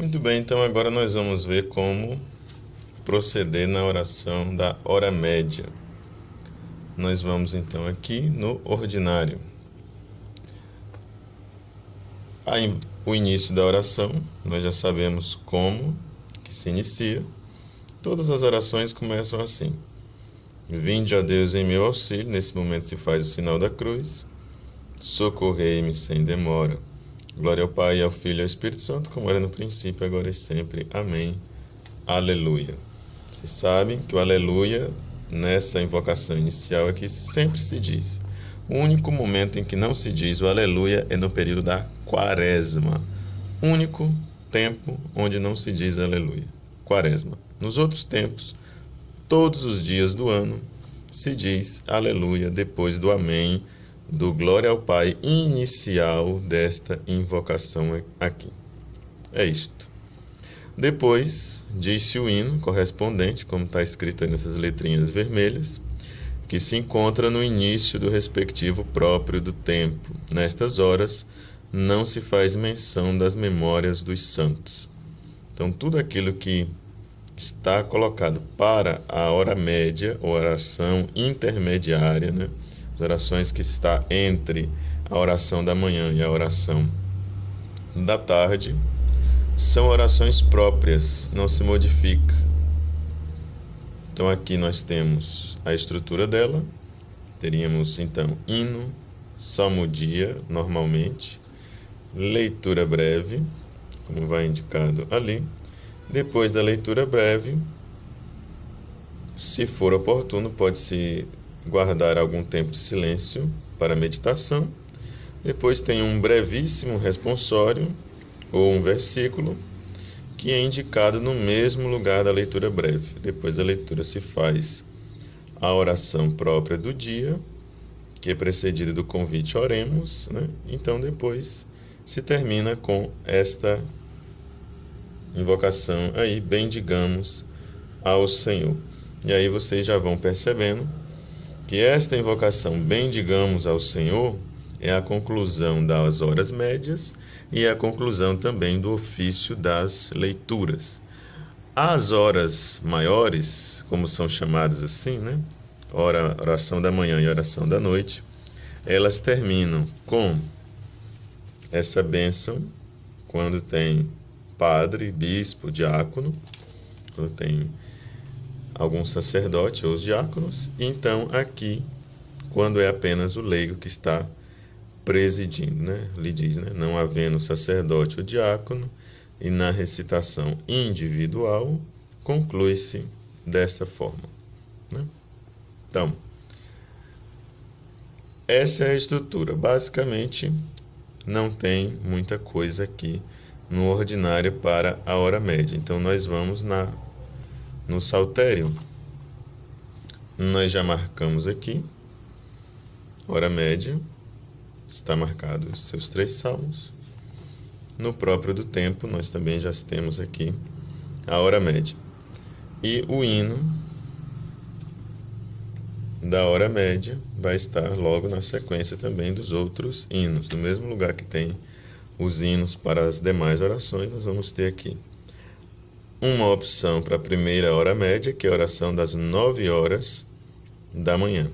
Muito bem, então agora nós vamos ver como proceder na oração da hora média. Nós vamos então aqui no ordinário. O início da oração, nós já sabemos como que se inicia. Todas as orações começam assim: Vinde, ó Deus, em meu auxílio. Nesse momento se faz o sinal da cruz. Socorrei-me sem demora. Glória ao Pai, ao Filho e ao Espírito Santo, como era no princípio, agora e sempre. Amém. Aleluia. Vocês sabem que o aleluia, nessa invocação inicial aqui, sempre se diz. O único momento em que não se diz o aleluia é no período da quaresma. Único tempo onde não se diz aleluia. Quaresma. Nos outros tempos, todos os dias do ano, se diz aleluia depois do amém, do glória ao Pai inicial desta invocação aqui. É isto. Depois, diz-se o hino correspondente, como está escrito aí nessas letrinhas vermelhas, que se encontra no início do respectivo próprio do tempo. Nestas horas, não se faz menção das memórias dos santos. Então, tudo aquilo que está colocado para a hora média, ou oração intermediária, né? As orações que está entre a oração da manhã e a oração da tarde, são orações próprias, não se modifica. Então aqui nós temos a estrutura dela, teríamos então hino, salmodia, normalmente, leitura breve, como vai indicado ali. Depois da leitura breve, se for oportuno, pode-se guardar algum tempo de silêncio para meditação. Depois tem um brevíssimo responsório, ou um versículo, que é indicado no mesmo lugar da leitura breve. Depois da leitura se faz a oração própria do dia, que é precedida do convite oremos, né? Então depois se termina com esta invocação aí, bendigamos ao Senhor. E aí vocês já vão percebendo que esta invocação, bendigamos ao Senhor, é a conclusão das horas médias e é a conclusão também do ofício das leituras. As horas maiores, como são chamadas assim, né? Oração da manhã e oração da noite, elas terminam com essa bênção, quando tem padre, bispo, diácono, quando tem algum sacerdote ou os diáconos, e então aqui, quando é apenas o leigo que está presidindo, né? Ele diz, né? Não havendo sacerdote ou diácono, e na recitação individual, conclui-se desta forma, né? Então, essa é a estrutura. Basicamente, não tem muita coisa aqui no ordinário para a hora média. Então, nós vamos no saltério. Nós já marcamos aqui, hora média, está marcado os seus 3 salmos. No próprio do tempo, nós também já temos aqui a hora média. E o hino da hora média vai estar logo na sequência também dos outros hinos. No mesmo lugar que tem os hinos para as demais orações, nós vamos ter aqui uma opção para a primeira hora média, que é a oração das 9 horas da manhã.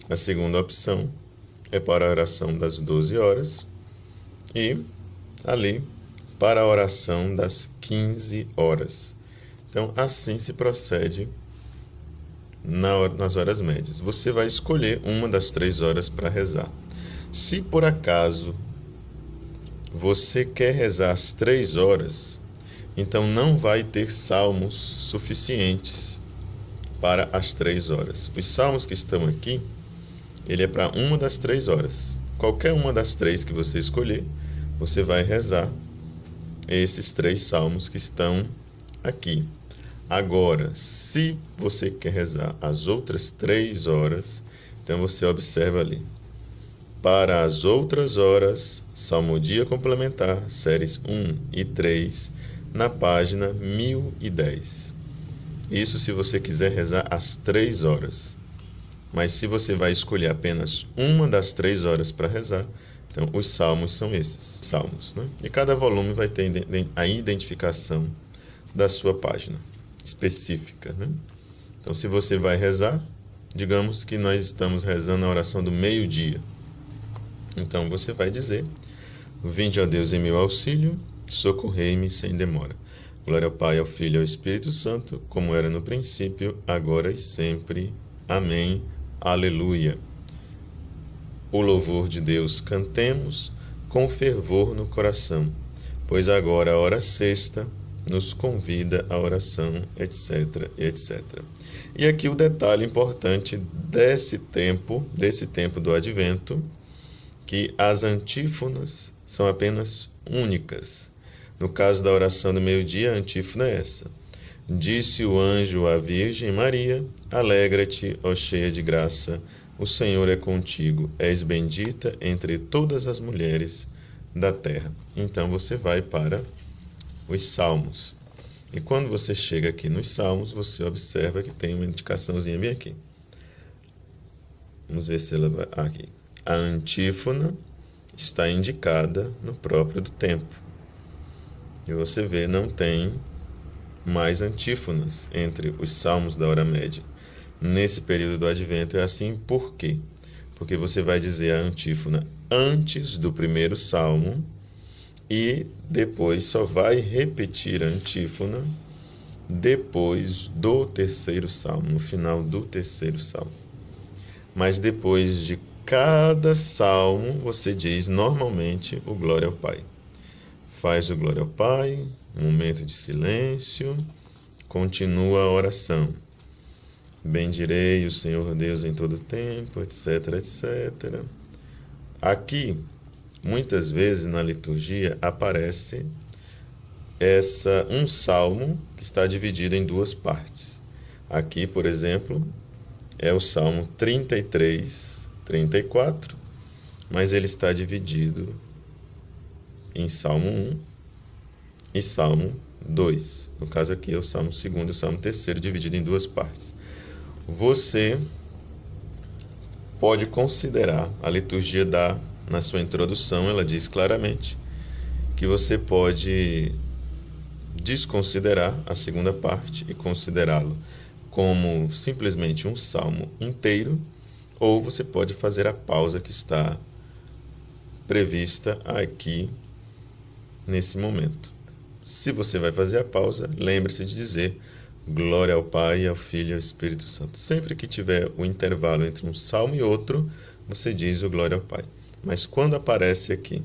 A segunda opção é para a oração das 12 horas e ali para a oração das 15 horas. Então, assim se procede nas horas médias. Você vai escolher uma das 3 horas para rezar. Se por acaso você quer rezar as 3 horas, então não vai ter salmos suficientes para as 3 horas. Os salmos que estão aqui, ele é para uma das 3 horas. Qualquer uma das 3 que você escolher, você vai rezar esses 3 salmos que estão aqui. Agora, se você quer rezar as outras 3 horas, então você observa ali. Para as outras horas, salmodia complementar, séries 1 e 3, na página 1010. Isso se você quiser rezar as 3 horas. Mas se você vai escolher apenas uma das 3 horas para rezar, Então, os salmos são esses salmos, né? E cada volume vai ter a identificação da sua página específica, né? Então, se você vai rezar, digamos que nós estamos rezando a oração do meio-dia. Então, você vai dizer: vinde, ó Deus, em meu auxílio, socorrei-me sem demora. Glória ao Pai, ao Filho e ao Espírito Santo, como era no princípio, agora e sempre. Amém. Aleluia. O louvor de Deus cantemos com fervor no coração, pois agora a hora sexta nos convida à oração, etc, etc. E aqui o detalhe importante desse tempo do Advento, que as antífonas são apenas únicas. No caso da oração do meio-dia, a antífona é essa: disse o anjo à Virgem Maria, alegra-te, ó cheia de graça, o Senhor é contigo, és bendita entre todas as mulheres da terra. Então você vai para os Salmos. E quando você chega aqui nos Salmos, você observa que tem uma indicaçãozinha bem aqui. Vamos ver se ela vai aqui. A antífona está indicada no próprio do tempo. E você vê, não tem mais antífonas entre os Salmos da hora média. Nesse período do Advento é assim, por quê? Porque você vai dizer a antífona antes do primeiro salmo e depois só vai repetir a antífona depois do terceiro salmo, no final do terceiro salmo. Mas depois de cada salmo, você diz normalmente o Glória ao Pai. Faz o Glória ao Pai, um momento de silêncio, continua a oração. Bendirei o Senhor Deus em todo tempo, etc, etc. Aqui, muitas vezes na liturgia, aparece um salmo que está dividido em duas partes. Aqui, por exemplo, é o Salmo 33, 34, mas ele está dividido em Salmo 1 e Salmo 2. No caso aqui é o Salmo 2 e o Salmo 3, dividido em duas partes. Você pode considerar, a liturgia na sua introdução, ela diz claramente que você pode desconsiderar a segunda parte e considerá-lo como simplesmente um salmo inteiro, ou você pode fazer a pausa que está prevista aqui nesse momento. Se você vai fazer a pausa, lembre-se de dizer Glória ao Pai, ao Filho e ao Espírito Santo. Sempre que tiver o intervalo entre um salmo e outro, você diz o Glória ao Pai. Mas quando aparece aqui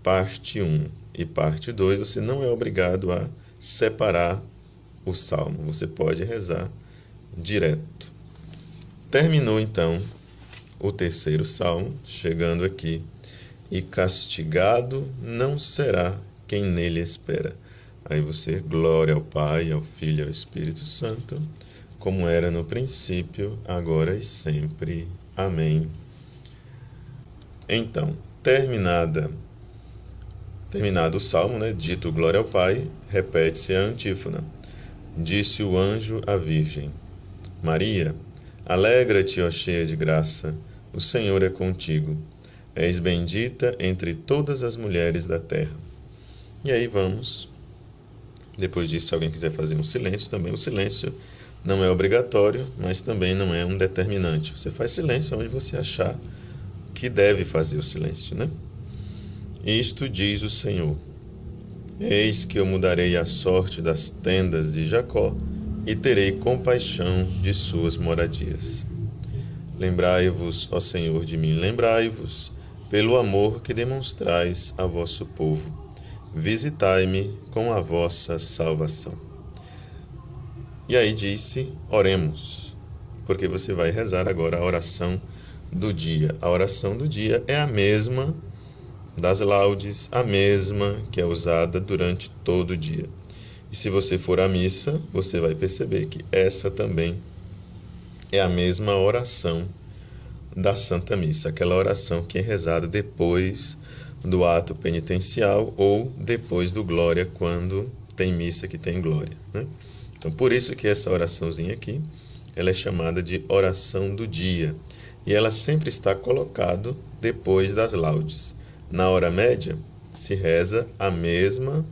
parte 1 e parte 2, você não é obrigado a separar o salmo. Você pode rezar direto. Terminou então o terceiro salmo, chegando aqui. E castigado não será quem nele espera. Aí você, glória ao Pai, ao Filho e ao Espírito Santo, como era no princípio, agora e sempre. Amém. Então, terminado o salmo, dito glória ao Pai, repete-se a antífona. Disse o anjo à Virgem Maria, alegra-te, ó cheia de graça, o Senhor é contigo. És bendita entre todas as mulheres da terra. E aí vamos. Depois disso, se alguém quiser fazer um silêncio, também o silêncio não é obrigatório, mas também não é um determinante. Você faz silêncio onde você achar que deve fazer o silêncio, Isto diz o Senhor: eis que eu mudarei a sorte das tendas de Jacó e terei compaixão de suas moradias. Lembrai-vos, ó Senhor, de mim, lembrai-vos, pelo amor que demonstrais a vosso povo. Visitai-me com a vossa salvação. E aí disse, oremos, porque você vai rezar agora a oração do dia. A oração do dia é a mesma das laudes, a mesma que é usada durante todo o dia. E se você for à missa, você vai perceber que essa também é a mesma oração da Santa Missa, aquela oração que é rezada depois do ato penitencial ou depois do glória, quando tem missa que tem glória, Então, por isso que essa oraçãozinha aqui, ela é chamada de oração do dia. e ela sempre está colocado depois das laudes. Na hora média, se reza a mesma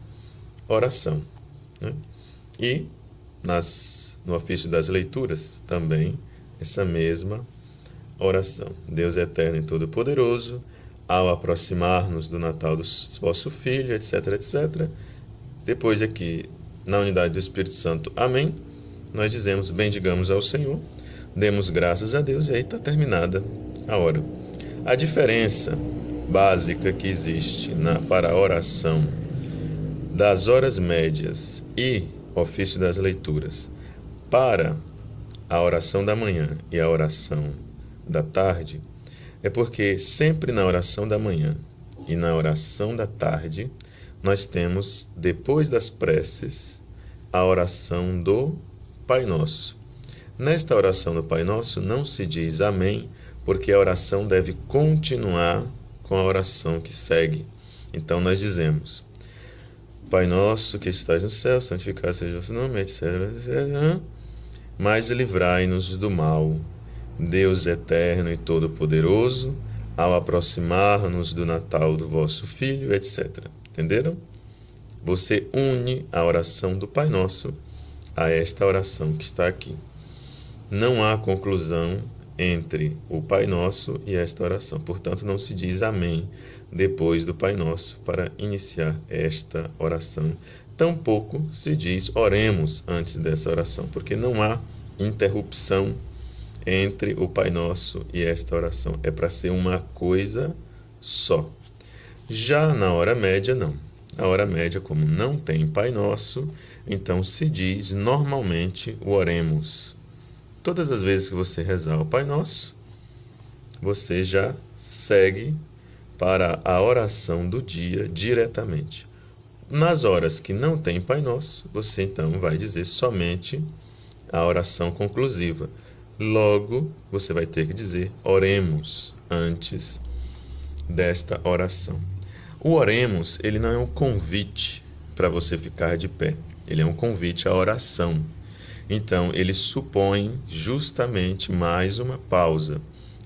oração, né? E no ofício das leituras, também essa mesma oração. Deus eterno e todo-poderoso, ao aproximar-nos do Natal do vosso Filho, etc, etc. Depois aqui, na unidade do Espírito Santo, amém. Nós dizemos, bendigamos ao Senhor, demos graças a Deus, e aí está terminada a hora. A diferença básica que existe para a oração das horas médias e ofício das leituras para a oração da manhã e a oração da tarde é porque sempre na oração da manhã e na oração da tarde nós temos, depois das preces, a oração do Pai Nosso. Nesta oração do Pai Nosso não se diz amém, porque a oração deve continuar com a oração que segue. Então nós dizemos, Pai Nosso que estais no céu, santificado seja o vosso nome, etc, etc. Mas livrai-nos do mal, Deus eterno e todo-poderoso, ao aproximar-nos do Natal do vosso Filho, etc. Entenderam? Você une a oração do Pai Nosso a esta oração que está aqui. Não há conclusão entre o Pai Nosso e esta oração. Portanto, não se diz amém depois do Pai Nosso para iniciar esta oração. Tampouco se diz oremos antes dessa oração, porque não há interrupção entre o Pai Nosso e esta oração. É para ser uma coisa só. Já na hora média, não. A hora média, como não tem Pai Nosso, então se diz normalmente o oremos. Todas as vezes que você rezar o Pai Nosso, você já segue para a oração do dia diretamente. Nas horas que não tem Pai Nosso, você então vai dizer somente a oração conclusiva. Logo, você vai ter que dizer oremos antes desta oração. O oremos, ele não é um convite para você ficar de pé. Ele é um convite à oração. Então, ele supõe justamente mais uma pausa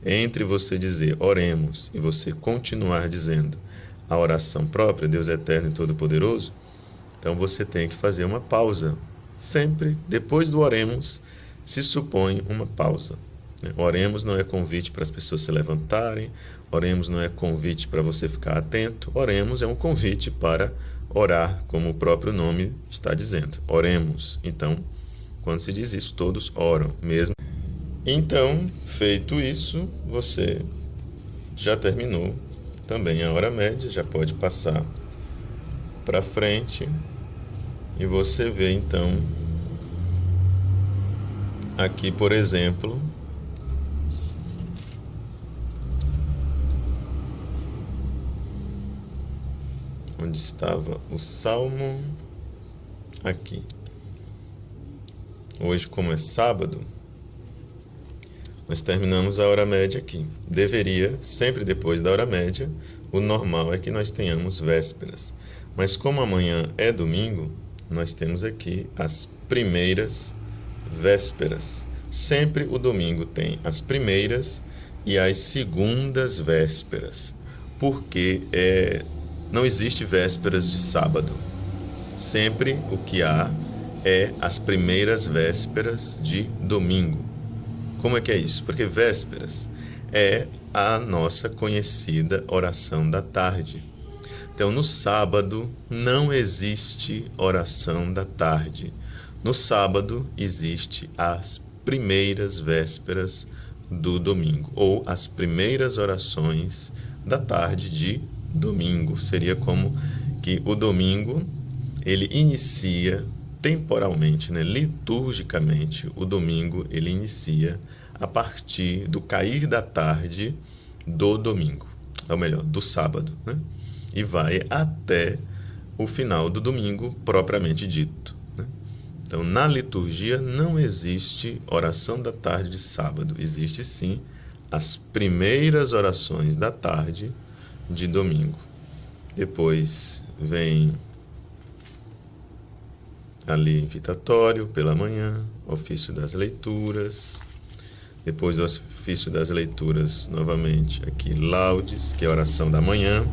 entre você dizer oremos e você continuar dizendo a oração própria, Deus eterno e todo-poderoso. Então, você tem que fazer uma pausa. Sempre, depois do oremos, se supõe uma pausa. Oremos não é convite para as pessoas se levantarem, oremos não é convite para você ficar atento, oremos é um convite para orar, como o próprio nome está dizendo. Oremos. Então, quando se diz isso, todos oram mesmo. Então, feito isso, você já terminou também a hora média, já pode passar para frente e você vê então aqui, por exemplo, onde estava o Salmo, aqui. Hoje, como é sábado, nós terminamos a hora média aqui. Deveria, sempre depois da hora média, o normal é que nós tenhamos vésperas. Mas como amanhã é domingo, nós temos aqui as primeiras vésperas. Sempre o domingo tem as primeiras e as segundas vésperas. Porque não existe vésperas de sábado. Sempre o que há é as primeiras vésperas de domingo. Como é que é isso? Porque vésperas é a nossa conhecida oração da tarde. Então, no sábado não existe oração da tarde. No sábado existe as primeiras vésperas do domingo, ou as primeiras orações da tarde de domingo. Seria como que o domingo ele inicia temporalmente, liturgicamente, o domingo ele inicia a partir do cair da tarde do domingo, ou melhor, do sábado, e vai até o final do domingo propriamente dito. Então, na liturgia não existe oração da tarde de sábado, existe sim as primeiras orações da tarde de domingo. Depois vem ali invitatório pela manhã, ofício das leituras. Depois do ofício das leituras, novamente, aqui, laudes, que é a oração da manhã.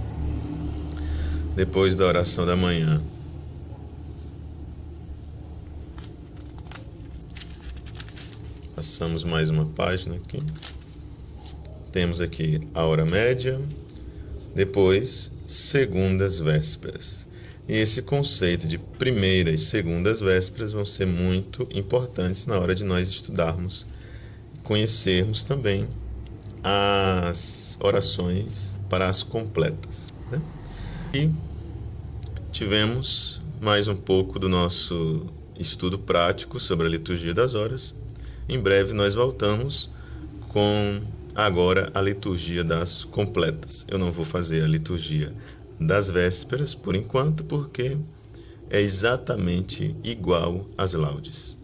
Depois da oração da manhã, passamos mais uma página aqui. Temos aqui a hora média. Depois, segundas vésperas. E esse conceito de primeira e segundas vésperas vão ser muito importantes na hora de nós estudarmos, conhecermos também as orações para as completas, né? E tivemos mais um pouco do nosso estudo prático sobre a liturgia das horas. Em breve nós voltamos com agora a liturgia das completas. Eu não vou fazer a liturgia das vésperas por enquanto, porque é exatamente igual às laudes.